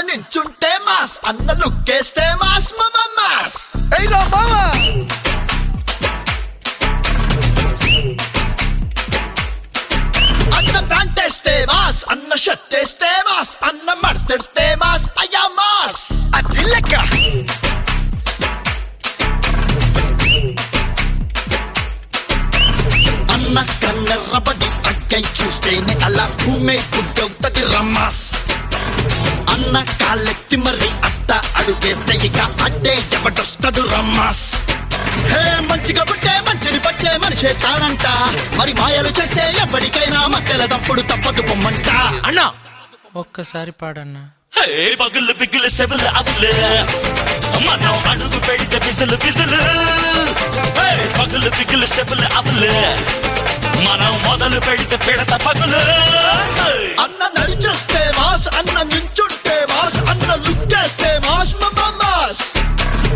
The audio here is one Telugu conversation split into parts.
నించుంటే మాస్, అన్న లుక్కేస్తే మాస్ మాస్. ఏయ్రా మామా అన్న ప్యాంట్ వేస్తే మాస్, అన్న షర్ట్ వేస్తే మాస్, అన్న మడతెడితే మాస్, అయ్యా మాస్. అది లెక్క. అన్న కన్నెర్రబడి అక్కై చూస్తేనే అలా భూమే గుడ్డవుతది రమ్మాస్. అన్న కాళ్ళెత్తి మరి అత్త అడుగేస్తే ఇక అడ్డే ఎవడొస్తాడు రమ్మాస్. హే మంచిగా పుట్టే మంచిని పచ్చే మనిషే తానంట, మరి మాయలు చేస్తే ఎవరికైనా మధ్యల తప్పుడు తప్పదు పొమ్మంట. అన్నా ఒక్కసారి పాడన్నా. పగులు బిగులు సెబులు అవులు మనం అడుగు పెడితే బిజులు బిజులు. పగులు బిగులు సెబులు అవులు మనం మొదలు పెడితే పెడత పగులు. అన్న నడిచేస్తే మాస్, అన్న నించుంటే మాస్, అన్న లుక్కేస్తే మాస్ మాస్.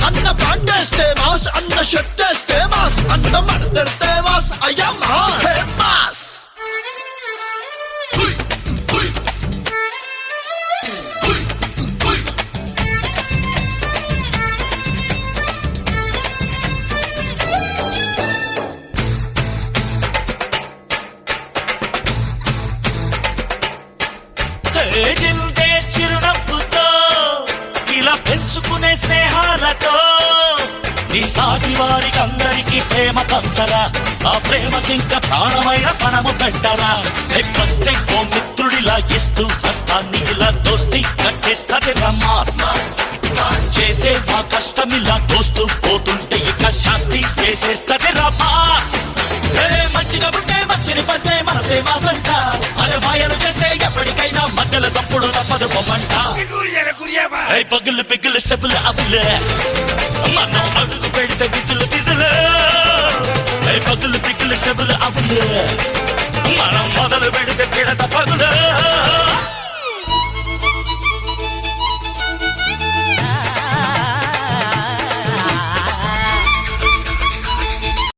అన్న ప్యాంటేస్తే మాస్, అన్న షర్ట్ వేస్తే మాస్, అన్న మడతెడితే మాస్, అయ్యా మాస్ మాస్. జిల్దే చిరునవ్వుతో ఇలా పెంచుకునే స్నేహాలతో నీ సాటి వారికి అందరికీ ప్రేమ పంచరా, ఆ ప్రేమకింక ప్రాణమైన పణము పెట్టరా. వస్తే ఓ మిత్రుడిలా ఇస్తూ హస్తాన్ని ఇలా దోస్తి కట్టేస్తది రమ్మాస్. చేసే మా కష్టమిలా దోస్తూ పోతుంటే ఇక శాస్తి చేసేస్తది రమ్మాస్. మంచిగా ఉంటే మంచిని పంచే మనసే మాసంట, అరే మాయలు చేస్తే ఎప్పటికైనా మధ్యలో తప్పుడు తప్పదు పొమ్మంట. పగులు పిగులు సెబులు అవులే మనం అడుగు పెడితే బిజులు బిజులు. పగులు పిగులు సెబులు అవులే మనం మొదలు పెడితే